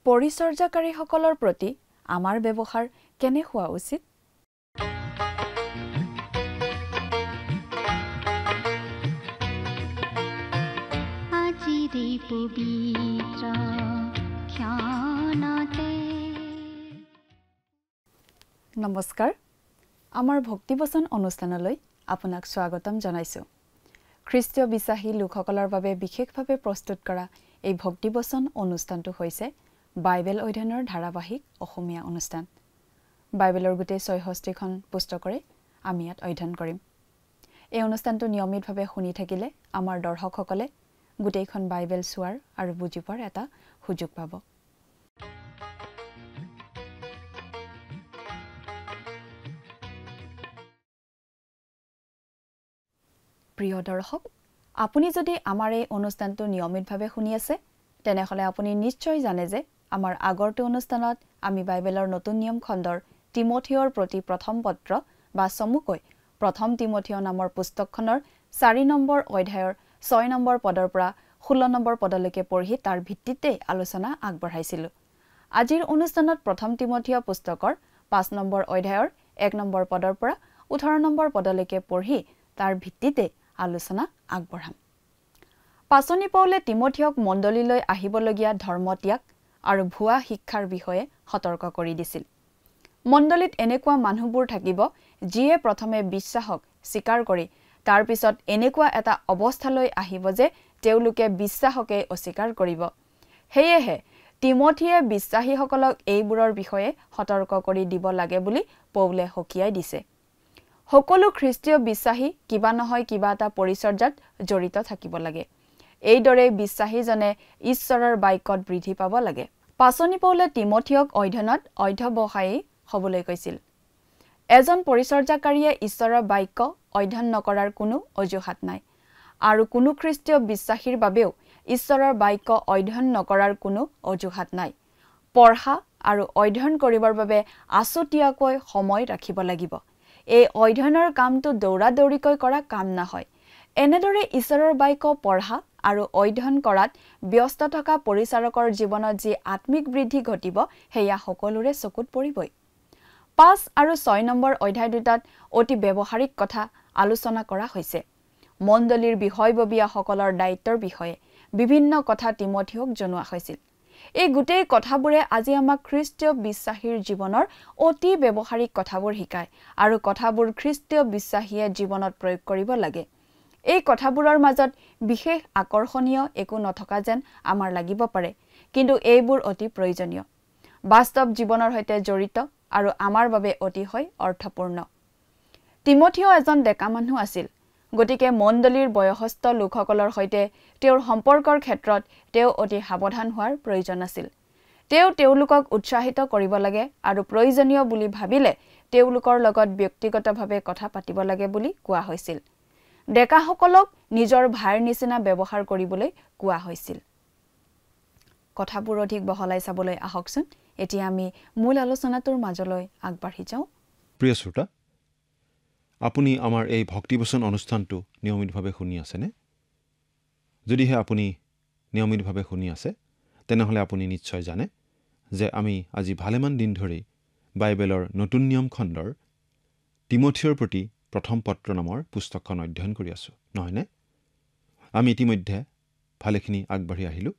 পৰিচৰ্যাকাৰীসকলৰ প্ৰতি আমাৰ ব্যৱহাৰ কেনে হোৱা উচিত? নমস্কাৰ, আমাৰ ভক্তিবচন অনুষ্ঠানলৈ আপোনাক স্বাগতম জনাইছোঁ। খ্ৰীষ্টীয় বিশ্বাসী লোকসকলৰ বাবে বিশেষভাৱে প্ৰস্তুত কৰা এই ভক্তিবচন অনুষ্ঠানটো হৈছে বাইবেল অধ্যয়নৰ ধাৰাবাহিক অসমীয়া অনুষ্ঠান। বাইবেলৰ গোটেই ৬৬খন পুস্তকৰে আমি ইয়াত অধ্যয়ন কৰিম। এই অনুষ্ঠানটো নিয়মিতভাৱে শুনি থাকিলে আমাৰ দৰ্শকসকলে গোটেইখন বাইবেল চোৱাৰ আৰু বুজি পোৱাৰ এটা সুযোগ পাব। প্ৰিয় দৰ্শক, আপুনি যদি আমাৰ এই অনুষ্ঠানটো নিয়মিতভাৱে শুনি আছে, তেনেহ'লে আপুনি নিশ্চয় জানে যে আমাৰ আগৰটো অনুষ্ঠানত আমি বাইবেলৰ নতুন নিয়ম খণ্ডৰ তিমথিয়ৰ প্ৰতি প্ৰথম পত্ৰ বা চমুকৈ প্ৰথম তিমথিয় নামৰ পুস্তকখনৰ ৪ নম্বৰ অধ্যায়ৰ ৬ নম্বৰ পদৰ পৰা ১৬ নম্বৰ পদলৈকে পঢ়ি তাৰ ভিত্তিতে আলোচনা আগবঢ়াইছিলোঁ। আজিৰ অনুষ্ঠানত প্ৰথম তিমথিয় পুস্তকৰ ৫ নম্বৰ অধ্যায়ৰ ১ নম্বৰ পদৰ পৰা ১৮ নম্বৰ পদলৈকে পঢ়ি তাৰ ভিত্তিতে আলোচনা আগবঢ়াম। পাচনি পৌলে তিমথিয়ক মণ্ডলীলৈ আহিবলগীয়া ধৰ্মত্যাগ আৰু ভুৱা শিক্ষাৰ বিষয়ে সতৰ্ক কৰি দিছিল। মণ্ডলীত এনেকুৱা মানুহবোৰ থাকিব যিয়ে প্ৰথমে বিশ্বাসক স্বীকাৰ কৰি তাৰ পিছত এনেকুৱা এটা অৱস্থালৈ আহিব যে তেওঁলোকে বিশ্বাসকে অস্বীকাৰ কৰিব। সেয়েহে তিমথিয়ে বিশ্বাসীসকলক এইবোৰৰ বিষয়ে সতৰ্ক কৰি দিব লাগে বুলি পৌলে সকীয়াই দিছে। সকলো খ্ৰীষ্টীয় বিশ্বাসী কিবা নহয় কিবা এটা পৰিচৰ্যাত জড়িত থাকিব লাগে। এইদৰে বিশ্বাসীজনে ঈশ্বৰৰ বাক্যত বৃদ্ধি পাব লাগে। পাচনি পৌলে তিমথিয়ক অধ্যয়নত অধ্যৱসায়ী হ'বলৈ কৈছিল। এজন পৰিচৰ্যাকাৰীয়ে ঈশ্বৰৰ বাক্য অধ্যয়ন নকৰাৰ কোনো অজুহাত নাই, আৰু কোনো খ্ৰীষ্টীয় বিশ্বাসীৰ বাবেও ঈশ্বৰৰ বাক্য অধ্যয়ন নকৰাৰ কোনো অজুহাত নাই। পঢ়া আৰু অধ্যয়ন কৰিবৰ বাবে আছুতীয়াকৈ সময় ৰাখিব লাগিব। এই অধ্যয়নৰ কামটো দৌৰাদৌৰিকৈ কৰা কাম নহয়। এনেদৰে ঈশ্বৰৰ বাক্য পঢ়া আৰু অধ্যয়ন কৰাত ব্যস্ত থকা পৰিচাৰকৰ জীৱনত যি আত্মিক বৃদ্ধি ঘটিব সেয়া সকলোৰে চকুত পৰিবই। ৫ আৰু ৬ নম্বৰ অধ্যায় দুটাত অতি ব্যৱহাৰিক কথা আলোচনা কৰা হৈছে। মণ্ডলীৰ বিষয়ববীয়াসকলৰ দায়িত্বৰ বিষয়ে বিভিন্ন কথা তিমথিয়ক জনোৱা হৈছিল। এই গোটেই কথাবোৰে আজি আমাক খ্ৰীষ্টীয় বিশ্বাসীৰ জীৱনৰ অতি ব্যৱহাৰিক কথাবোৰ শিকায় আৰু কথাবোৰ খ্ৰীষ্টীয় বিশ্বাসীয়ে জীৱনত প্ৰয়োগ কৰিব লাগে। এই কথাবোৰৰ মাজত বিশেষ আকৰ্ষণীয় একো নথকা যেন আমাৰ লাগিব পাৰে, কিন্তু এইবোৰ অতি প্ৰয়োজনীয়, বাস্তৱ জীৱনৰ সৈতে জড়িত আৰু আমাৰ বাবে অতিশয় অৰ্থপূৰ্ণ। তিমথিয় এজন ডেকা মানুহ আছিল, গতিকে মণ্ডলীৰ বয়সস্থ লোকসকলৰ সৈতে তেওঁৰ সম্পৰ্কৰ ক্ষেত্ৰত তেওঁ অতি সাৱধান হোৱাৰ প্ৰয়োজন আছিল। তেওঁলোকক উৎসাহিত কৰিব লাগে আৰু প্ৰয়োজনীয় বুলি ভাবিলে তেওঁলোকৰ লগত ব্যক্তিগতভাৱে কথা পাতিব লাগে বুলি কোৱা হৈছিল। ডেকাসকলক নিজৰ ভাইৰ নিচিনা ব্যৱহাৰ কৰিবলৈ কোৱা হৈছিল। কথাবোৰ অধিক বহলাই চাবলৈ আহকচোন। এতিয়া আমি মূল আলোচনাটোৰ মাজলৈ আগবাঢ়ি যাওঁ। প্ৰিয় শ্ৰোতা, আপুনি আমাৰ এই ভক্তিবচন অনুষ্ঠানটো নিয়মিতভাৱে শুনি আছেনে? যদিহে আপুনি নিয়মিতভাৱে শুনি আছে, তেনেহ'লে আপুনি নিশ্চয় জানে যে আমি আজি ভালেমান দিন ধৰি বাইবেলৰ নতুন নিয়ম খণ্ডৰ তিমথিয়ৰ প্ৰতি প্ৰথম পত্ৰ নামৰ পুস্তকখন অধ্যয়ন কৰি আছোঁ, নহয়নে? আমি ইতিমধ্যে ভালেখিনি আগবাঢ়ি আহিলোঁ।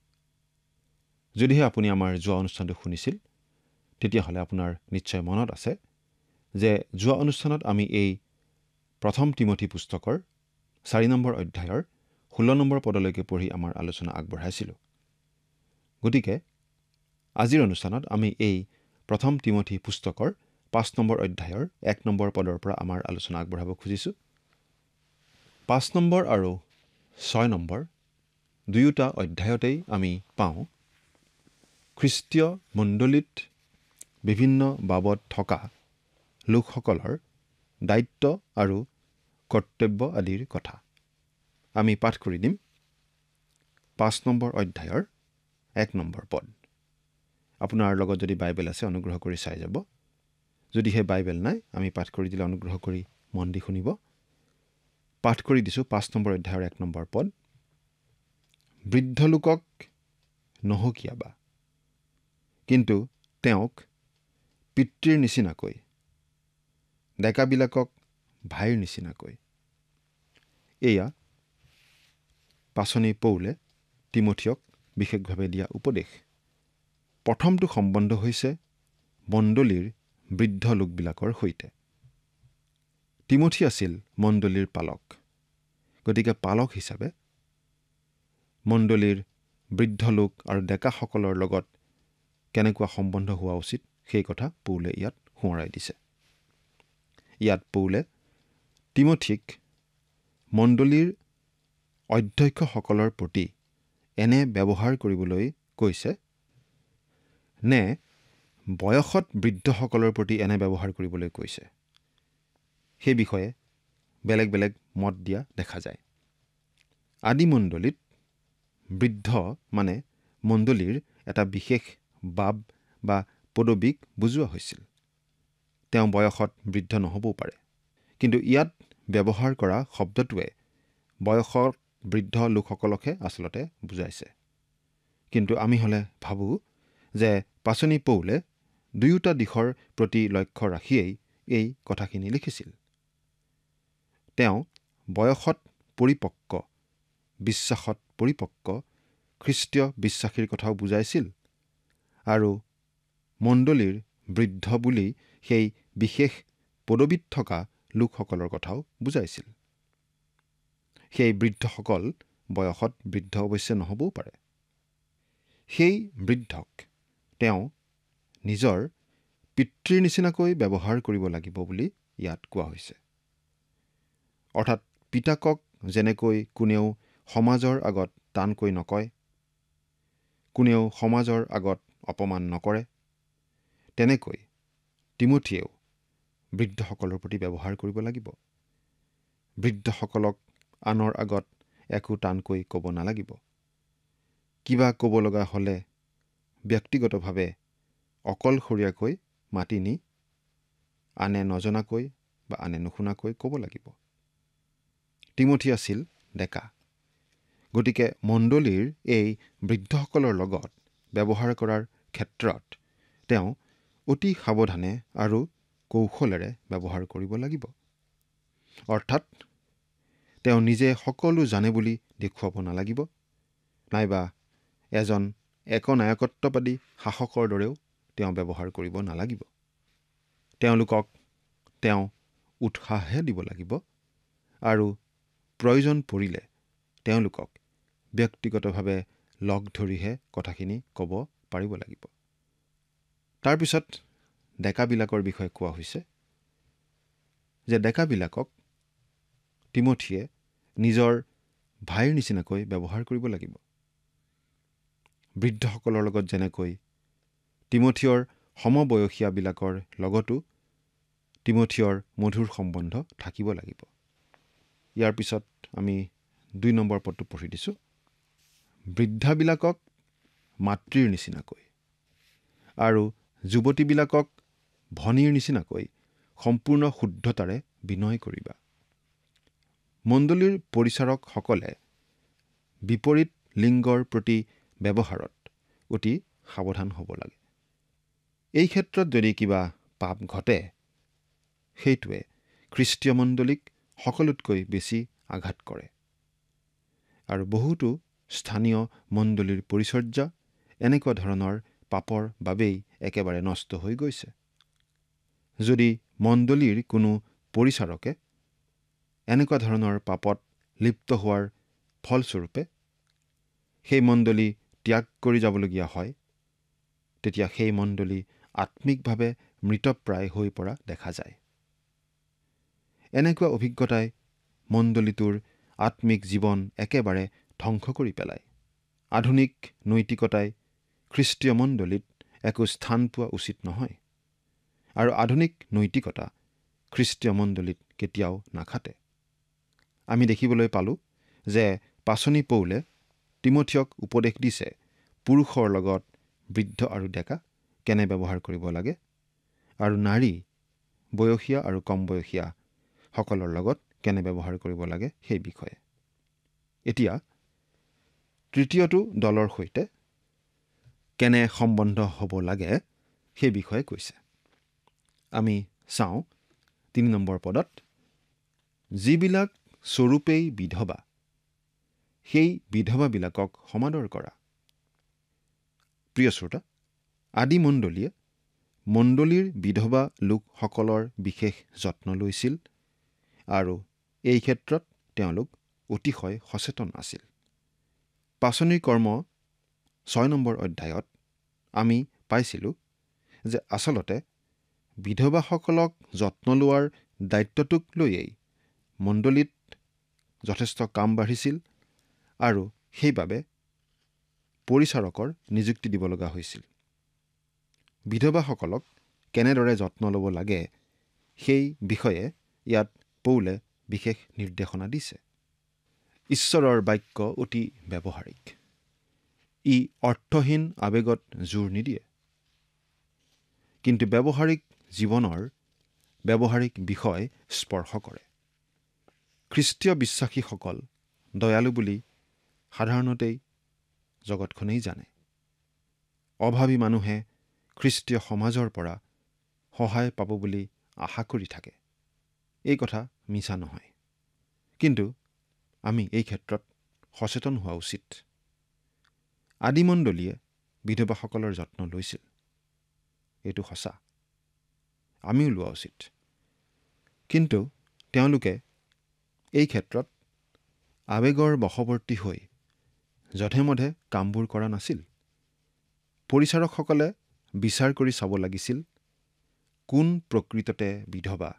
যদিহে আপুনি আমাৰ যোৱা অনুষ্ঠানটো শুনিছিল, তেতিয়াহ'লে আপোনাৰ নিশ্চয় মনত আছে যে যোৱা অনুষ্ঠানত আমি এই প্ৰথম তিমথি পুস্তকৰ ৪ নম্বৰ অধ্যায়ৰ ১৬ নম্বৰ পদলৈকে পঢ়ি আমাৰ আলোচনা আগবঢ়াইছিলোঁ। গতিকে আজিৰ অনুষ্ঠানত আমি এই প্ৰথম তিমথি পুস্তকৰ ৫ নম্বৰ অধ্যায়ৰ ১ নম্বৰ পদৰ পৰা আমাৰ আলোচনা আগবঢ়াব খুজিছোঁ। ৫ নম্বৰ আৰু ৬ নম্বৰ দুয়োটা অধ্যায়তেই আমি পাওঁ খ্ৰীষ্টীয় মণ্ডলীত বিভিন্ন বাবদ থকা লোকসকলৰ দায়িত্ব আৰু কৰ্তব্য আদিৰ কথা। আমি পাঠ কৰি দিম ৫ নম্বৰ অধ্যায়ৰ ১ নম্বৰ পদ। আপোনাৰ লগত যদি বাইবেল আছে অনুগ্ৰহ কৰি চাই যাব। যদিহে বাইবেল নাই, আমি পাঠ কৰি দিলে অনুগ্ৰহ কৰি মন দি শুনিব। পাঠ কৰি দিছোঁ ৫ নম্বৰ অধ্যায়ৰ ১ নম্বৰ পদ। বৃদ্ধ লোকক নহকিয়াবা, কিন্তু তেওঁক পিতৃৰ নিচিনাকৈ, ডেকাবিলাকক ভাইৰ নিচিনাকৈ। এয়া পাচনি পৌলে তিমথিয়ক বিশেষভাৱে দিয়া উপদেশ। প্ৰথমটো সম্বন্ধ হৈছে মণ্ডলীৰ বৃদ্ধ লোকবিলাকৰ সৈতে। তিমথি আছিল মণ্ডলীৰ পালক। গতিকে পালক হিচাপে মণ্ডলীৰ বৃদ্ধ লোক আৰু ডেকাসকলৰ লগত কেনেকুৱা সম্বন্ধ হোৱা উচিত সেই কথা পৌলে ইয়াত সোঁৱৰাই দিছে। ইয়াত পৌলে তিমথিক মণ্ডলীৰ অধ্যক্ষসকলৰ প্ৰতি এনে ব্যৱহাৰ কৰিবলৈ কৈছে নে বয়সত বৃদ্ধসকলৰ প্ৰতি এনে ব্যৱহাৰ কৰিবলৈ কৈছে, সেই বিষয়ে বেলেগ বেলেগ মত দিয়া দেখা যায়। আদি মণ্ডলীত বৃদ্ধ মানে মণ্ডলীৰ এটা বিশেষ বাব বা পদবীক বুজোৱা হৈছিল। তেওঁ বয়সত বৃদ্ধ নহ'বও পাৰে, কিন্তু ইয়াত ব্যৱহাৰ কৰা শব্দটোৱে বয়সত বৃদ্ধ লোকসকলকহে আচলতে বুজাইছে। কিন্তু আমি হ'লে ভাবোঁ যে পাচনি পৌলে দুয়োটা দিশৰ প্ৰতি লক্ষ্য ৰাখিয়েই এই কথাখিনি লিখিছিল। তেওঁ বয়সত পৰিপক্ক, বিশ্বাসত পৰিপক্ক খ্ৰীষ্টীয় বিশ্বাসীৰ কথাও বুজাইছিল আৰু মণ্ডলীৰ বৃদ্ধ বুলি সেই বিশেষ পদবীত থকা লোকসকলৰ কথাও বুজাইছিল। সেই বৃদ্ধসকল বয়সত বৃদ্ধ অৱশ্যে নহ'বও পাৰে। সেই বৃদ্ধক তেওঁ নিজৰ পিতৃৰ নিচিনাকৈ ব্যৱহাৰ কৰিব লাগিব বুলি ইয়াত কোৱা হৈছে। অৰ্থাৎ পিতাকক যেনেকৈ কোনেও সমাজৰ আগত টানকৈ নকয়, কোনেও সমাজৰ আগত অপমান নকৰে, তেনেকৈ তিমথিয়েও বৃদ্ধসকলৰ প্ৰতি ব্যৱহাৰ কৰিব লাগিব। বৃদ্ধসকলক আনৰ আগত একো টানকৈ ক'ব নালাগিব। কিবা ক'ব লগা হ'লে ব্যক্তিগতভাৱে অকলশৰীয়াকৈ মাতি নি আনে নজনাকৈ বা আনে নুশুনাকৈ ক'ব লাগিব। তিমথি আছিল ডেকা। গতিকে মণ্ডলীৰ এই বৃদ্ধসকলৰ লগত ব্যৱহাৰ কৰাৰ ক্ষেত্ৰত তেওঁ অতি সাৱধানে আৰু কৌশলেৰে ব্যৱহাৰ কৰিব লাগিব। অৰ্থাৎ তেওঁ নিজে সকলো জানে বুলি দেখুৱাব নালাগিব, নাইবা এজন একনায়কত্ববাদী শাসকৰ দৰেও তেওঁ ব্যৱহাৰ কৰিব নালাগিব। তেওঁলোকক তেওঁ উৎসাহহে দিব লাগিব আৰু প্ৰয়োজন পৰিলে তেওঁলোকক ব্যক্তিগতভাৱে লগ ধৰিহে কথাখিনি ক'ব পাৰিব লাগিব। তাৰপিছত ডেকাবিলাকৰ বিষয়ে কোৱা হৈছে যে ডেকাবিলাকক তিমথিয়ে নিজৰ ভাইৰ নিচিনাকৈ ব্যৱহাৰ কৰিব লাগিব। বৃদ্ধসকলৰ লগত যেনেকৈ তিমথিয়ৰ সমবয়সীয়াবিলাকৰ লগতো তিমথিয়ৰ মধুৰ সম্বন্ধ থাকিব লাগিব। ইয়াৰ পিছত আমি 2 নম্বৰ পদটো পঢ়ি দিছোঁ। বৃদ্ধাবিলাকক মাতৃৰ নিচিনাকৈ আৰু যুৱতীবিলাকক ভনীৰ নিচিনাকৈ সম্পূৰ্ণ শুদ্ধতাৰে বিনয় কৰিবা। মণ্ডলীৰ পৰিচাৰকসকলে বিপৰীত লিংগৰ প্ৰতি ব্যৱহাৰত অতি সাৱধান হ'ব লাগে। এই ক্ষেত্ৰত যদি কিবা পাপ ঘটে, সেইটোৱে খ্ৰীষ্টীয় মণ্ডলীক সকলোতকৈ বেছি আঘাত কৰে। আৰু বহুতো স্থানীয় মণ্ডলীৰ পৰিচৰ্যা এনেকুৱা ধৰণৰ পাপৰ বাবেই একেবাৰে নষ্ট হৈ গৈছে। যদি মণ্ডলীৰ কোনো পৰিচাৰকে এনেকুৱা ধৰণৰ পাপত লিপ্ত হোৱাৰ ফলস্বৰূপে সেই মণ্ডলী ত্যাগ কৰি যাবলগীয়া হয়, তেতিয়া সেই মণ্ডলী আত্মিকভাৱে মৃতপ্ৰায় হৈ পৰা দেখা যায়। এনেকুৱা অভিজ্ঞতাই মণ্ডলীটোৰ আত্মিক জীৱন একেবাৰে ধ্বংস কৰি পেলায়। আধুনিক নৈতিকতাই খ্ৰীষ্টীয় মণ্ডলীত একো স্থান পোৱা উচিত নহয় আৰু আধুনিক নৈতিকতা খ্ৰীষ্টীয় মণ্ডলীত কেতিয়াও নাখাটে। আমি দেখিবলৈ পালোঁ যে পাচনি পৌলে তিমথিয়ক উপদেশ দিছে পুৰুষৰ লগত বৃদ্ধ আৰু ডেকা কেনে ব্যৱহাৰ কৰিব লাগে আৰু নাৰী বয়সীয়া আৰু কম বয়সীয়া সকলৰ লগত কেনে ব্যৱহাৰ কৰিব লাগে সেই বিষয়ে। এতিয়া তৃতীয়টো দলৰ সৈতে কেনে সম্বন্ধ হ'ব লাগে সেই বিষয়ে কৈছে। আমি চাওঁ 3 নম্বৰ পদত, যিবিলাক স্বৰূপেই বিধৱা সেই বিধৱাবিলাকক সমাদৰ কৰা। প্ৰিয় শ্ৰোতা, আদি মণ্ডলীয়ে মণ্ডলীৰ বিধৱা লোকসকলৰ বিশেষ যত্ন লৈছিল আৰু এই ক্ষেত্ৰত তেওঁলোক অতিশয় সচেতন আছিল। পাচনিৰ কৰ্ম 6 নম্বৰ অধ্যায়ত আমি পাইছিলোঁ যে আচলতে বিধৱাসকলক যত্ন লোৱাৰ দায়িত্বটোক লৈয়েই মণ্ডলীত যথেষ্ট কাম বাঢ়িছিল আৰু সেইবাবে পৰিচাৰকৰ নিযুক্তি দিব লগা হৈছিল। বিধৱাসকলক কেনেদৰে যত্ন ল'ব লাগে সেই বিষয়ে ইয়াত পৌলে বিশেষ নিৰ্দেশনা দিছে। ঈশ্বৰৰ বাক্য অতি ব্যৱহাৰিক। ই অৰ্থহীন আৱেগত জোৰ নিদিয়ে, কিন্তু ব্যৱহাৰিক জীৱনৰ ব্যৱহাৰিক বিষয় স্পৰ্শ কৰে। খ্ৰীষ্টীয় বিশ্বাসীসকল দয়ালু বুলি সাধাৰণতেই জগতখনেই জানে। অভাৱী মানুহে খ্ৰীষ্টীয় সমাজৰ পৰা সহায় পাব বুলি আশা কৰি থাকে। এই কথা মিছা নহয়, কিন্তু আমি এই ক্ষেত্ৰত সচেতন হোৱা উচিত। আদিমণ্ডলীয়ে বিধৱাসকলৰ যত্ন লৈছিল, এইটো সঁচা, আমিও লোৱা উচিত। কিন্তু তেওঁলোকে এই ক্ষেত্ৰত আৱেগৰ বশৱৰ্তী হৈ যধে মধে কামবোৰ কৰা নাছিল। পৰিচাৰকসকলে বিচাৰ কৰি চাব লাগিছিল, কোন প্ৰকৃততে বিধৱা,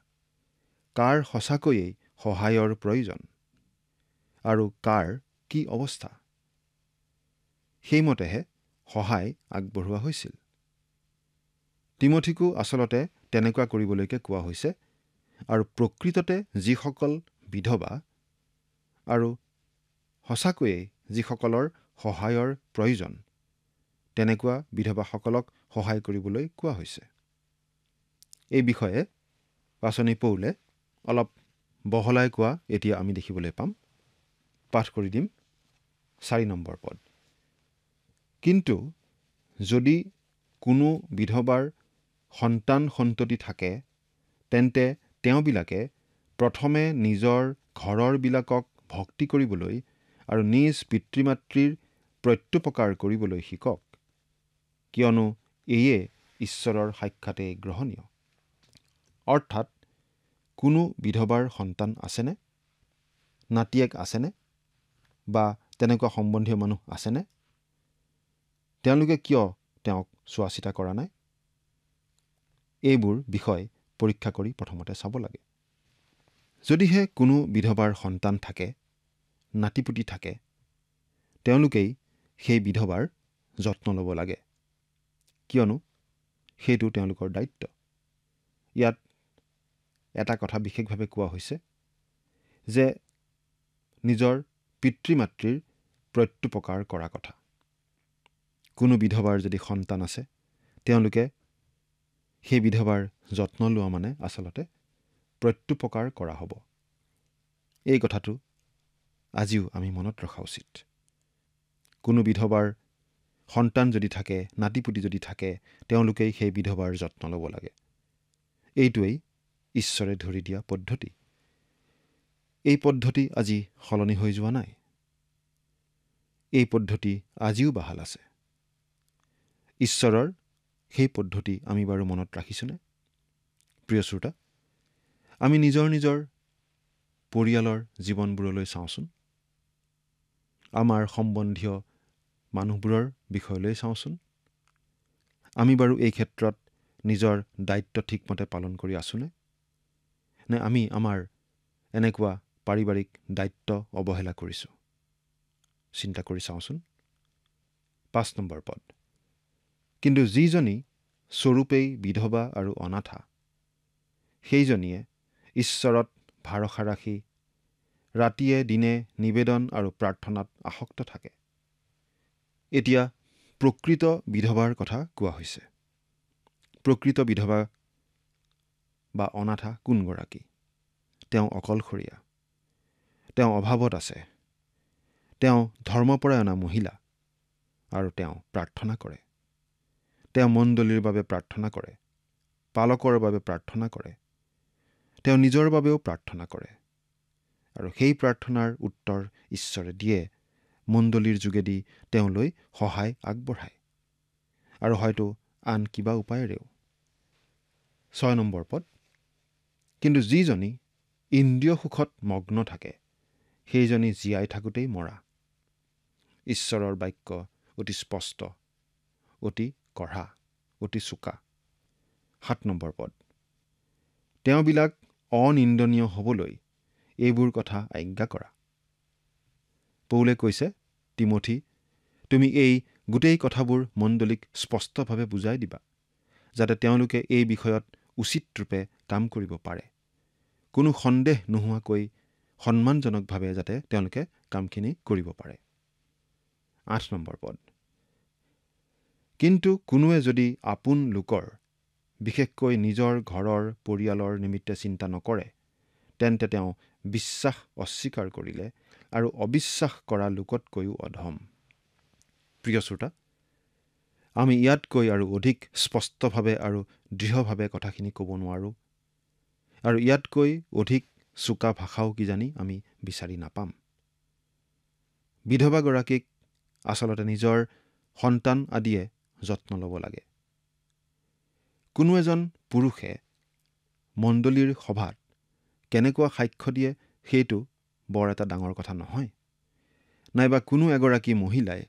কাৰ সঁচাকৈয়ে সহায়ৰ প্ৰয়োজন আৰু কাৰ কি অৱস্থা। সেইমতেহে সহায় আগবঢ়োৱা হৈছিল। তিমথিকো আচলতে তেনেকুৱা কৰিবলৈকে কোৱা হৈছে আৰু প্ৰকৃততে যিসকল বিধৱা আৰু সঁচাকৈয়ে যিসকলৰ সহায়ৰ প্ৰয়োজন, তেনেকুৱা বিধৱাসকলক সহায় কৰিবলৈ কোৱা হৈছে। এই বিষয়ে পাচনি পৌলে অলপ বহলাই কোৱা এতিয়া আমি দেখিবলৈ পাম। পাঠ কৰি দিম 4 নম্বৰ পদ। কিন্তু যদি কোনো বিধৱাৰ সন্তান সন্ততি থাকে, তেন্তে তেওঁবিলাকে প্ৰথমে নিজৰ ঘৰৰবিলাকক ভক্তি কৰিবলৈ আৰু নিজ পিতৃ-মাতৃৰ প্ৰত্যুপকাৰ কৰিবলৈ শিকক, কিয়নো এয়ে ঈশ্বৰৰ সাক্ষাতে গ্ৰহণীয়। অৰ্থাৎ কোনো বিধৱাৰ সন্তান আছেনে, নাতিয়েক আছেনে বা তেনেকুৱা সম্বন্ধীয় মানুহ আছেনে? তেওঁলোকে কিয় তেওঁক চোৱা চিতা কৰা নাই? এইবোৰ বিষয় পৰীক্ষা কৰি প্ৰথমতে চাব লাগে। যদিহে কোনো বিধৱাৰ সন্তান থাকে, নাতিপুতি থাকে, তেওঁলোকেই সেই বিধৱাৰ যত্ন ল'ব লাগে, কিয়নো সেইটো তেওঁলোকৰ দায়িত্ব। ইয়াত এটা কথা বিশেষভাৱে কোৱা হৈছে যে নিজৰ পিতৃ-মাতৃৰ প্ৰত্যুপকাৰ কৰা কথা। কোনো বিধৱাৰ যদি সন্তান আছে, তেওঁলোকে সেই বিধৱাৰ যত্ন লোৱা মানে আচলতে প্ৰত্যুপকাৰ কৰা হ'ব। এই কথাটো আজিও আমি মনত ৰখা উচিত। কোনো বিধৱাৰ সন্তান যদি থাকে, নাতিপুতি যদি থাকে, তেওঁলোকেই সেই বিধৱাৰ যত্ন ল'ব লাগে। এইটোৱেই ঈশ্বৰে ধৰি দিয়া পদ্ধতি। এই পদ্ধতি আজি সলনি হৈ যোৱা নাই। এই পদ্ধতি আজিও বাহাল আছে। ঈশ্বৰৰ সেই পদ্ধতি আমি বাৰু মনত ৰাখিছোনে? প্ৰিয় শ্ৰোতা, আমি নিজৰ নিজৰ পৰিয়ালৰ জীৱনবোৰলৈ চাওঁচোন। আমাৰ সম্বন্ধীয় মানুহবোৰৰ বিষয়লৈ চাওঁচোন। আমি বাৰু এই ক্ষেত্ৰত নিজৰ দায়িত্ব ঠিকমতে পালন কৰি আছোনে? নে আমি আমাৰ এনেকুৱা পাৰিবাৰিক দায়িত্ব অৱহেলা কৰিছোঁ? চিন্তা কৰি চাওঁচোন। 5 নম্বৰ পদ। কিন্তু যিজনী স্বৰূপেই বিধৱা আৰু অনাথা, সেইজনীয়ে ঈশ্বৰত ভৰসা ৰাখি ৰাতিয়ে দিনে নিবেদন আৰু প্ৰাৰ্থনাত আসক্ত থাকে। এতিয়া প্ৰকৃত বিধৱাৰ কথা কোৱা হৈছে। প্ৰকৃত বিধৱা বা অনাথা কোনগৰাকী? তেওঁ অকলশৰীয়া, তেওঁ অভাৱত আছে, তেওঁ ধৰ্মপৰায়ণা মহিলা আৰু তেওঁ প্ৰাৰ্থনা কৰে। তেওঁ মণ্ডলীৰ বাবে প্ৰাৰ্থনা কৰে, পালকৰ বাবে প্ৰাৰ্থনা কৰে, তেওঁ নিজৰ বাবেও প্ৰাৰ্থনা কৰে আৰু সেই প্ৰাৰ্থনাৰ উত্তৰ ঈশ্বৰে দিয়ে, মণ্ডলীৰ যোগেদি তেওঁলৈ সহায় আগবঢ়ায় আৰু হয়তো আন কিবা উপায়েৰেও। 6 নম্বৰ পদ, কিন্তু যিজনী ইন্দ্ৰিয় সুখত মগ্ন থাকে সেইজনী জীয়াই থাকোঁতেই মৰা। ঈশ্বৰৰ বাক্য অতি স্পষ্ট, অতি কঢ়া, অতি চোকা। 7 নম্বৰ পদ, তেওঁবিলাক অনিন্দনীয় হ'বলৈ এইবোৰ কথা আজ্ঞা কৰা। পৌলে কৈছে, তিমোথী, তুমি এই গোটেই কথাবোৰ মণ্ডলীক স্পষ্টভাৱে বুজাই দিবা, যাতে তেওঁলোকে এই বিষয়ত উচিত ৰূপে কাম কৰিব পাৰে, কোনো সন্দেহ নোহোৱাকৈ সন্মানজনকভাৱে যাতে তেওঁলোকে কামখিনি কৰিব পাৰে। 8 নম্বৰ পদ, কিন্তু কোনোৱে যদি আপোন লোকৰ, বিশেষকৈ নিজৰ ঘৰৰ পৰিয়ালৰ নিমিত্তে চিন্তা নকৰে, তেন্তে তেওঁ বিশ্বাস অস্বীকাৰ কৰিলে আৰু অবিশ্বাস কৰা লোকতকৈও অধম। প্ৰিয় শ্ৰোতা, আমি ইয়াতকৈ আৰু অধিক স্পষ্টভাৱে আৰু দৃঢ়ভাৱে কথাখিনি ক'ব নোৱাৰোঁ আৰু ইয়াতকৈ অধিক চোকা ভাষাও কিজানি আমি বিচাৰি নাপাম। বিধৱাগৰাকীক আচলতে নিজৰ সন্তান আদিয়ে যত্ন ল'ব লাগে। কোনো এজন পুৰুষে মণ্ডলীৰ সভাত কেনেকুৱা সাক্ষ্য দিয়ে সেইটো বৰ এটা ডাঙৰ কথা নহয়, নাইবা কোনো এগৰাকী মহিলাই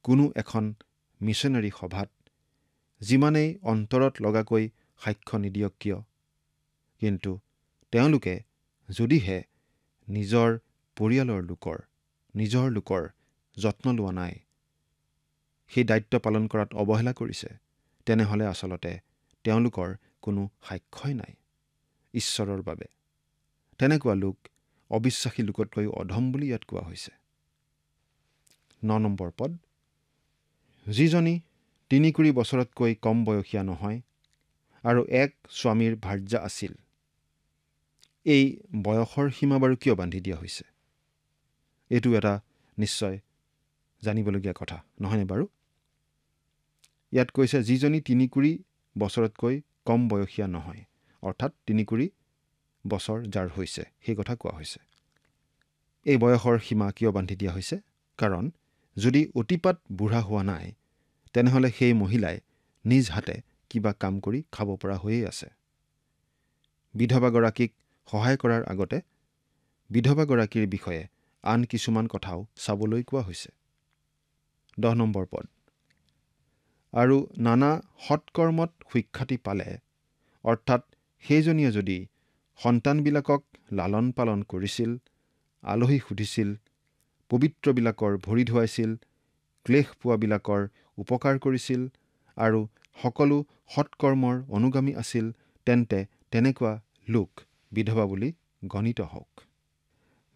কোনো এখন মিছনেৰী সভাত যিমানেই অন্তৰত লগাকৈ সাক্ষ্য নিদিয়ক কিয়, কিন্তু তেওঁলোকে যদিহে নিজৰ পৰিয়ালৰ নিজৰ লোকৰ যত্ন লোৱা নাই, সেই দায়িত্ব পালন কৰাত অৱহেলা কৰিছে, তেনেহ'লে আচলতে তেওঁলোকৰ কোনো সাক্ষ্যই নাই ঈশ্বৰৰ বাবে। তেনেকুৱা লোক অবিশ্বাসী লোকতকৈ অধম বুলি ইয়াত কোৱা হৈছে। 9 নম্বৰ পদ, যিজনী 3 বছৰতকৈ কম বয়সীয়া নহয় আৰু এক স্বামীৰ ভাৰ্যা আছিল। এই বয়সৰ সীমা বাৰু কিয় বান্ধি দিয়া হৈছে? এইটো এটা নিশ্চয় জানিবলগীয়া কথা, নহয়নে বাৰু? ইয়াত কৈছে যিজনী 3 বছৰতকৈ কম বয়সীয়া নহয়, অৰ্থাৎ 3 বছৰ যাৰ হৈছে সেই কথা কোৱা হৈছে। এই বয়সৰ সীমা কিয় বান্ধি দিয়া হৈছে? কাৰণ যদি অতিপাত বুঢ়া হোৱা নাই, তেনেহ'লে সেই মহিলাই নিজ হাতে কিবা কাম কৰি খাব পৰা হৈয়ে আছে। বিধৱাগৰাকীক সহায় কৰাৰ আগতে বিধৱাগৰাকীৰ বিষয়ে আন কিছুমান কথাও চাবলৈ কোৱা হৈছে। 10 নম্বৰ পদ, আৰু নানা সৎকৰ্মত সুখ্যাতি পালে, অৰ্থাৎ সেইজনীয়ে যদি সন্তানবিলাকক লালন পালন কৰিছিল, আলহী সুধিছিল, পবিত্ৰবিলাকৰ ভৰি ধুৱাইছিল, ক্লেশ পোৱাবিলাকৰ উপকাৰ কৰিছিল আৰু সকলো সৎকৰ্মৰ অনুগামী আছিল, তেন্তে তেনেকুৱা লোক বিধৱা বুলি গণিত হওক।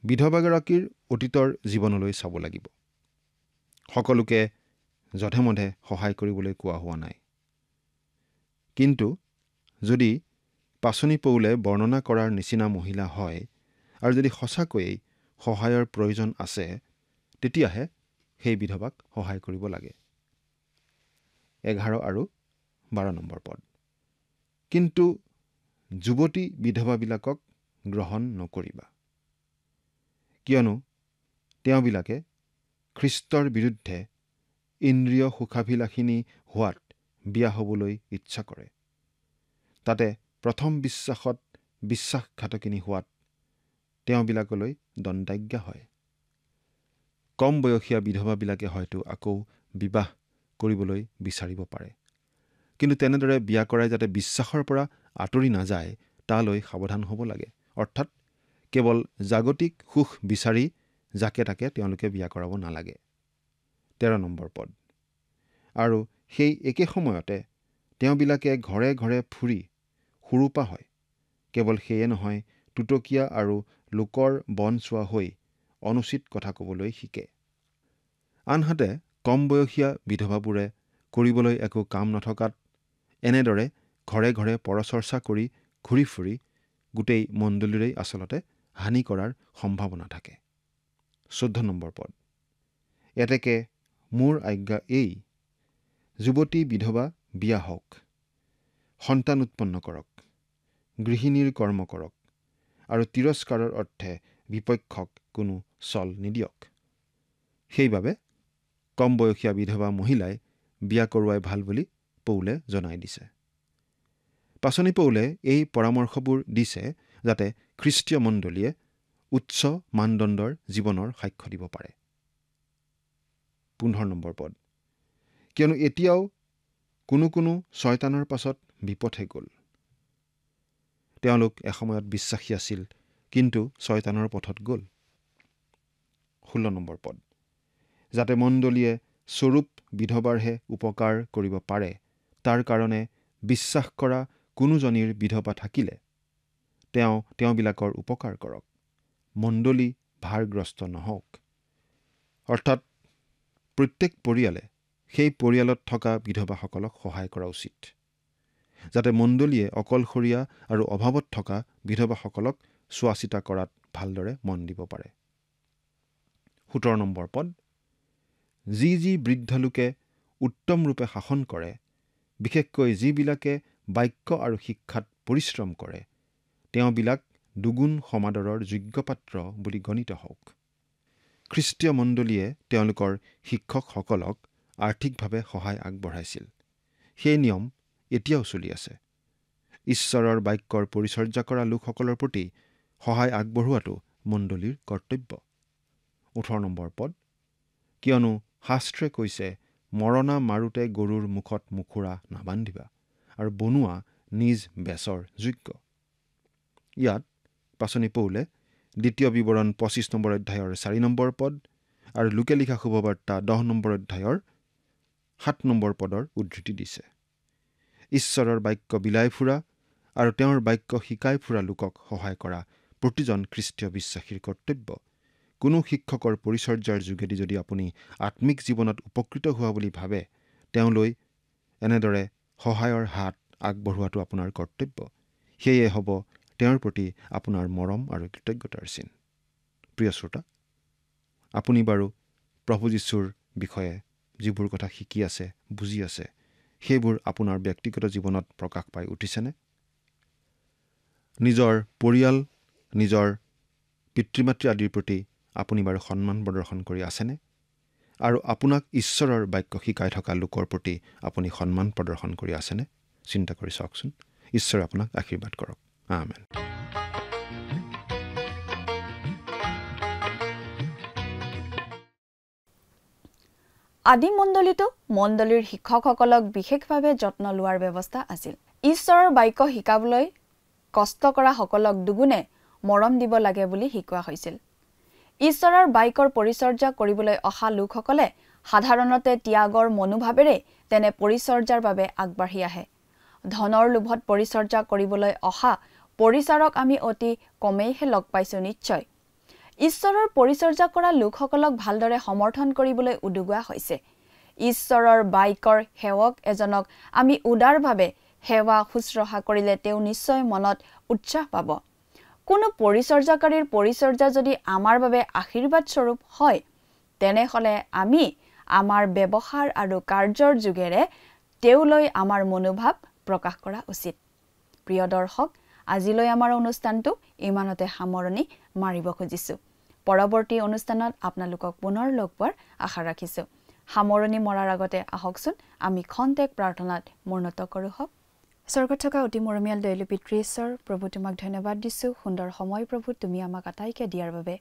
বিধৱাগৰাকীৰ অতীতৰ জীৱনলৈ চাব লাগিব। সকলোকে যধে মধে সহায় কৰিবলৈ কোৱা হোৱা নাই। কিন্তু যদি পাচনি পৌলে বৰ্ণনা কৰাৰ নিচিনা মহিলা হয় আৰু যদি সঁচাকৈয়ে সহায়ৰ প্ৰয়োজন আছে, তেতিয়াহে সেই বিধৱাক সহায় কৰিব লাগে। 11 আৰু 12 নম্বৰ পদ, কিন্তু যুৱতী বিধৱাবিলাকক গ্ৰহণ নকৰিবা, কিয়নো তেওঁবিলাকে খ্ৰীষ্টৰ বিৰুদ্ধে ইন্দ্ৰিয় সুখাভিলাষিনী হোৱাত বিয়া হ'বলৈ ইচ্ছা কৰে, তাতে প্ৰথম বিশ্বাসত বিশ্বাসঘাতকিনী হোৱাত তেওঁবিলাকলৈ দণ্ডাজ্ঞা হয়। কম বয়সীয়া বিধৱাবিলাকে হয়তো আকৌ বিবাহ কৰিবলৈ বিচাৰিব পাৰে, কিন্তু তেনেদৰে বিয়া কৰাই যাতে বিশ্বাসৰ পৰা আঁতৰি নাযায় তালৈ সাৱধান হ'ব লাগে। অৰ্থাৎ কেৱল জাগতিক সুখ বিচাৰি যাকে তাকে তেওঁলোকে বিয়া কৰাব নালাগে। 13 নম্বৰ পদ, আৰু সেই একে সময়তে তেওঁবিলাকে ঘৰে ঘৰে ফুৰি সুৰূপা হয়, কেৱল সেয়ে নহয়, টুটকীয়া আৰু লোকৰ বন চোৱা হৈ অনুচিত কথা ক'বলৈ শিকে। আনহাতে কম বয়সীয়া বিধৱাবোৰে কৰিবলৈ একো কাম নথকাত এনেদৰে ঘৰে ঘৰে পৰচৰ্চা কৰি ঘূৰি ফুৰি গোটেই মণ্ডলীৰেই আচলতে হানি কৰাৰ সম্ভাৱনা থাকে। 14 নম্বৰ পদ, এতেকে মোৰ আজ্ঞা এই, যুৱতী বিধৱা বিয়া হওক, সন্তান উৎপন্ন কৰক, গৃহিণীৰ কৰ্ম কৰক আৰু তিৰস্কাৰৰ অৰ্থে বিপক্ষক কোনো চল নিদিয়ক। সেইবাবে কম বয়সীয়া বিধৱা মহিলাই বিয়া কৰোৱাই ভাল বুলি পৌলে জনাই দিছে। পাচনি পৌলে এই পৰামৰ্শবোৰ দিছে যাতে খ্ৰীষ্টীয় মণ্ডলীয়ে উচ্চ মানদণ্ডৰ জীৱনৰ সাক্ষ্য দিব পাৰে। 15 নম্বৰ পদ। কিয়নো এতিয়াও কোনো শয়তানৰ পাছত বিপথে গ'ল। তেওঁলোক এসময়ত বিশ্বাসী আছিল, কিন্তু শয়তানৰ পথত গ'ল। 16 নম্বৰ পদ। যাতে মণ্ডলীয়ে স্বৰূপ বিধৱাৰহে উপকাৰ কৰিব পাৰে, তাৰ কাৰণে বিশ্বাস কৰা কোনোজনীৰ বিধৱা থাকিলে তেওঁবিলাকৰ উপকাৰ কৰক, মণ্ডলী ভাৰগ্ৰস্ত নহওক। অৰ্থাৎ প্ৰত্যেক পৰিয়ালে সেই পৰিয়ালত থকা বিধৱাসকলক সহায় কৰা উচিত, যাতে মণ্ডলীয়ে অকলশৰীয়া আৰু অভাৱত থকা বিধৱাসকলক চোৱা চিতা কৰাত ভালদৰে মন দিব পাৰে। 17 নম্বৰ পদ। যি বৃদ্ধ লোকে উত্তম ৰূপে শাসন কৰে, বিশেষকৈ যিবিলাকে বাক্য আৰু শিক্ষাত পৰিশ্ৰম কৰে, তেওঁবিলাক দুগুণ সমাদৰৰ যোগ্য পাত্ৰ বুলি গণিত হওক। খ্ৰীষ্টীয় মণ্ডলীয়ে তেওঁলোকৰ শিক্ষকসকলক আৰ্থিকভাৱে সহায় আগবঢ়াইছিল। সেই নিয়ম এতিয়াও চলি আছে। ঈশ্বৰৰ বাক্যৰ পৰিচৰ্যা কৰা লোকসকলৰ প্ৰতি সহায় আগবঢ়োৱাটো মণ্ডলীৰ কৰ্তব্য। 18 নম্বৰ পদ। কিয়নো শাস্ত্ৰে কৈছে, মৰণা মাৰোতে গৰুৰ মুখত মুখুৰা নাবান্ধিবা, আৰু বনোৱা নিজ বেচৰ যোগ্য। ইয়াত পাচনি পৌলে 2 বিৱৰণ 25 নম্বৰ অধ্যায়ৰ 4 নম্বৰ পদ আৰু লোকে লিখা শুভবাৰ্তা 10 নম্বৰ অধ্যায়ৰ 7 নম্বৰ পদৰ উদ্ধৃতি দিছে। ঈশ্বৰৰ বাক্য বিলাই ফুৰা আৰু তেওঁৰ বাক্য শিকাই ফুৰা লোকক সহায় কৰা প্ৰতিজন খ্ৰীষ্টীয় বিশ্বাসীৰ কৰ্তব্য। কোনো শিক্ষকৰ পৰিচৰ্যাৰ যোগেদি যদি আপুনি আত্মিক জীৱনত উপকৃত হোৱা বুলি ভাবে, তেওঁলৈ এনেদৰে সহায়ৰ হাত আগবঢ়োৱাটো আপোনাৰ কৰ্তব্য। সেয়ে হ'ব তেওঁৰ প্ৰতি আপোনাৰ মৰম আৰু কৃতজ্ঞতাৰ চিন। প্ৰিয় শ্ৰোতা, আপুনি বাৰু প্ৰভু যীশুৰ বিষয়ে যিবোৰ কথা শিকি আছে, বুজি আছে, সেইবোৰ আপোনাৰ ব্যক্তিগত জীৱনত প্ৰকাশ পাই উঠিছেনে? নিজৰ পৰিয়াল, নিজৰ পিতৃ মাতৃ আদিৰ প্ৰতি আপুনি বাৰু সন্মান প্ৰদৰ্শন কৰি আছেনে? আৰু আপোনাক ঈশ্বৰৰ বাক্য শিকাই থকা লোকৰ প্ৰতি আপুনি সন্মান প্ৰদৰ্শন কৰি আছেনে? চিন্তা কৰি চাওকচোন। ঈশ্বৰে আপোনাক আশীৰ্বাদ কৰক। আমেন। আদি মণ্ডলীতো মণ্ডলীৰ শিক্ষকসকলক বিশেষভাৱে যত্ন লোৱাৰ ব্যৱস্থা আছিল। ঈশ্বৰৰ বাক্য শিকাবলৈ কষ্ট কৰা সকলক দুগুণে মৰম দিব লাগে বুলি শিকোৱা হৈছিল। ঈশ্বৰৰ বাক্যৰ পৰিচৰ্যা কৰিবলৈ অহা লোকসকলে সাধাৰণতে ত্যাগৰ মনোভাৱেৰে তেনে পৰিচৰ্যাৰ বাবে আগবাঢ়ি আহে। ধনৰ লোভত পৰিচৰ্যা কৰিবলৈ অহা পৰিচাৰক আমি অতি কমেইহে লগ পাইছোঁ নিশ্চয়। ঈশ্বৰৰ পৰিচৰ্যা কৰা লোকসকলক ভালদৰে সমৰ্থন কৰিবলৈ উদগোৱা হৈছে। ঈশ্বৰৰ বাক্যৰ সেৱক এজনক আমি উদাৰভাৱে সেৱা শুশ্ৰূষা কৰিলে তেওঁ নিশ্চয় মনত উৎসাহ পাব। কোনো পৰিচৰ্যাকাৰীৰ পৰিচৰ্যা যদি আমাৰ বাবে আশীৰ্বাদ স্বৰূপ হয়, তেনেহ'লে আমি আমাৰ ব্যৱহাৰ আৰু কাৰ্যৰ যোগেৰে তেওঁলৈ আমাৰ মনোভাৱ প্ৰকাশ কৰা উচিত। প্ৰিয় দৰ্শক, আজিলৈ আমাৰ অনুষ্ঠানটো ইমানতে সামৰণি মাৰিব খুজিছোঁ। পৰৱৰ্তী অনুষ্ঠানত আপোনালোকক পুনৰ লগ পোৱাৰ আশা ৰাখিছোঁ। সামৰণি মৰাৰ আগতে আহকচোন আমি খন্তেক প্ৰাৰ্থনাত মূৰ্ণত কৰোঁ হওক। স্বৰ্গত থকা অতি মৰমীয়াল দয়ালু পিতৃ ঈশ্বৰ, প্ৰভু তোমাক ধন্যবাদ দিছোঁ সুন্দৰ সময় প্ৰভু তুমি আমাক আটাইকে দিয়াৰ বাবে।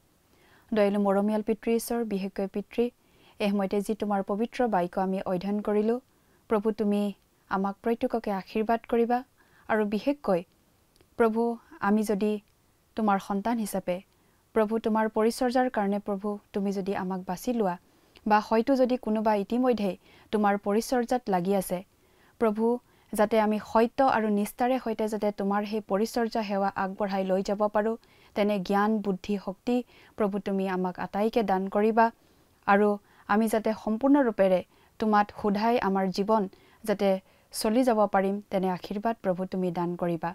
দয়ালু মৰমীয়াল পিতৃ ঈশ্বৰ, বিশেষকৈ পিতৃ, এই সময়তে যি তোমাৰ পবিত্ৰ বাক্য আমি অধ্যয়ন কৰিলোঁ, প্ৰভু তুমি আমাক প্ৰত্যেককে আশীৰ্বাদ কৰিবা। আৰু বিশেষকৈ প্ৰভু আমি যদি তোমাৰ সন্তান হিচাপে প্ৰভু তোমাৰ পৰিচৰ্যাৰ কাৰণে প্ৰভু তুমি যদি আমাক বাছি লোৱা, বা হয়তো যদি কোনোবা ইতিমধ্যে তোমাৰ পৰিচৰ্যাত লাগি আছে, প্ৰভু যাতে আমি সত্য আৰু নিষ্ঠাৰে সৈতে যাতে তোমাৰ সেই পৰিচৰ্যা সেৱা আগবঢ়াই লৈ যাব পাৰোঁ, তেনে জ্ঞান বুদ্ধি শক্তি প্ৰভু তুমি আমাক আটাইকে দান কৰিবা। আৰু আমি যাতে সম্পূৰ্ণৰূপেৰে তোমাত সোধাই আমাৰ জীৱন যাতে চলি যাব পাৰিম, তেনে আশীৰ্বাদ প্ৰভু তুমি দান কৰিবা।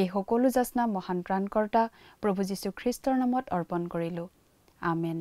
এই সকলো যাচনা মহান ত্ৰাণকৰ্তা প্ৰভু যীশু খ্ৰীষ্টৰ নামত অৰ্পণ কৰিলোঁ। আমেন।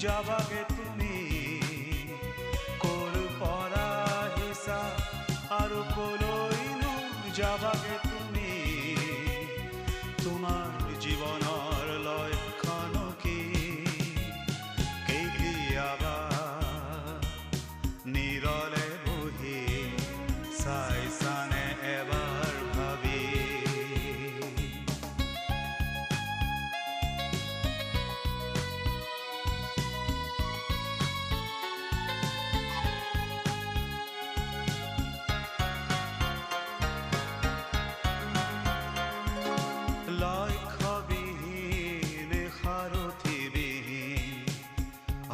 যাবাগে তুমি কল পৰা হিসা আৰু কলৈনো যাবাগে তুমি তোমাৰ জীৱনৰ লক্ষণ কি কেতিয়াবা নিৰলে বহি চাইছানে এবাৰ ভাবি লক্ষ্যবিহীন সাৰথিবিহীন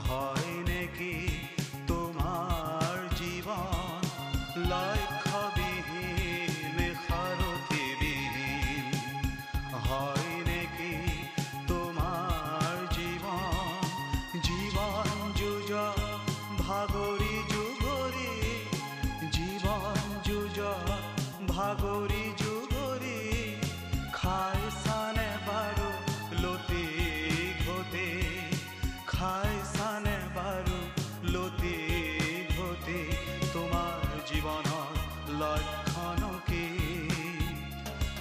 হয় নেকি তোমাৰ জীৱন লক্ষ্যবিহীন সাৰথিবিহীন হয় নেকি তোমাৰ জীৱন জীৱন যুঁজ ভাগৰি যুগৰি জীৱন যুঁজ ভাগৰি যুগৰি খাইছানে বাৰু লতি ঘটি খাইছানে বাৰু লতি ঘটি তোমাৰ জীৱনৰ লক্ষণ কি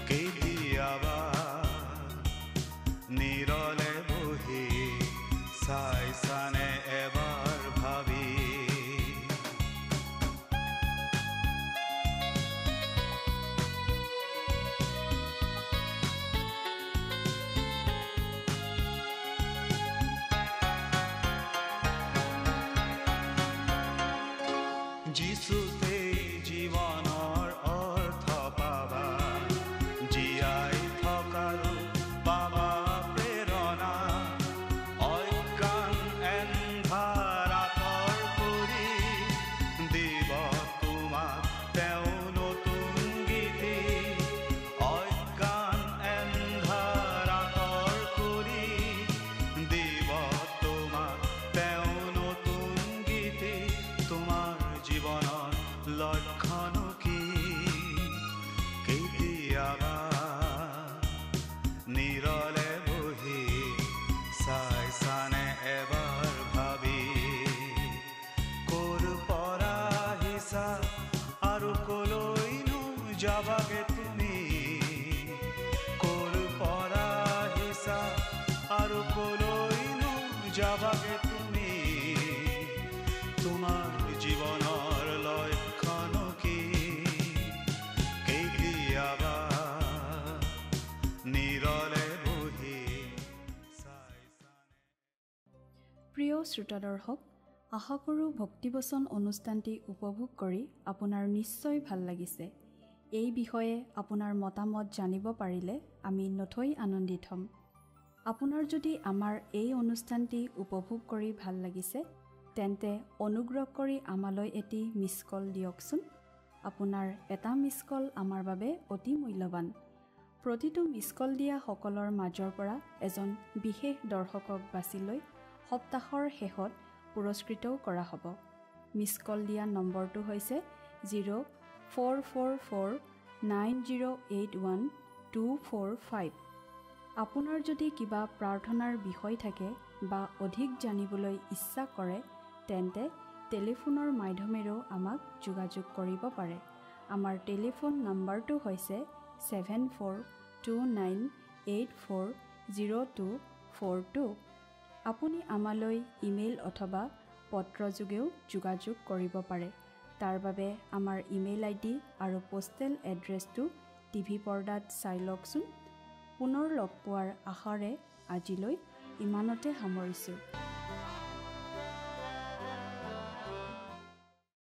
কেতিয়াবা নিৰলে বহি চাইছানে এবাৰ ভাবি যিচুতে জীৱনৰ অৰ্থ পাবা জীয়াই থকাৰো পাবা প্ৰেৰণা অজ্ঞান এন্ধাৰ আঁতৰ কৰি দিব তোমাক তেওঁ নতুন গীতি অজ্ঞান এন্ধাৰ আঁতৰ কৰি দিব তোমাক তেওঁ নতুন গীতি তোমাৰ জীৱনৰ লক্ষণ কি কেতিয়াবা নিৰলে বহি চাইছানে এবাৰ ভাবি কৰ পৰা হিচা আৰু কলৈনো যাবাগে তুমি কৰ পৰা হিচা আৰু কলৈনো যাবাগে তুমি তোমাৰ জীৱনৰ লক্ষণ কি কেতিয়াবা নিৰলে বহি চাইছানে প্ৰিয় শ্ৰোতা দৰ্শক আশা কৰোঁ ভক্তিবচন অনুষ্ঠানটি উপভোগ কৰি আপোনাৰ নিশ্চয় ভাল লাগিছে এই বিষয়ে আপোনাৰ মতামত জানিব পাৰিলে আমি নথৈ আনন্দিত হ'ম আপোনাৰ যদি আমাৰ এই অনুষ্ঠানটি উপভোগ কৰি ভাল লাগিছে তেন্তে অনুগ্ৰহ কৰি আমালৈ এটি মিছ কল দিয়কচোন আপোনাৰ এটা মিছ কল আমাৰ বাবে অতি মূল্যৱান প্ৰতিটো মিছ কল দিয়া সকলৰ মাজৰ পৰা এজন বিশেষ দৰ্শকক বাছি লৈ সপ্তাহৰ শেষত পুৰস্কৃতও কৰা হ'ব মিছ কল দিয়া নম্বৰটো হৈছে 0444908124 আপোনাৰ যদি কিবা প্ৰাৰ্থনাৰ বিষয় থাকে বা অধিক জানিবলৈ ইচ্ছা কৰে তেন্তে টেলিফোনৰ মাধ্যমেৰেও আমাক যোগাযোগ কৰিব পাৰে আমাৰ টেলিফোন নম্বৰটো হৈছে 7429840242 আপুনি আমালৈ ইমেইল অথবা পত্ৰযোগেও যোগাযোগ কৰিব পাৰে তাৰ বাবে আমাৰ ইমেইল আইডি আৰু পোষ্টেল এড্ৰেছটো টিভি পৰ্দাত চাই লওকচোন পুনৰ লগ পোৱাৰ আশাৰে আজিলৈ ইমানতে সামৰিছোঁ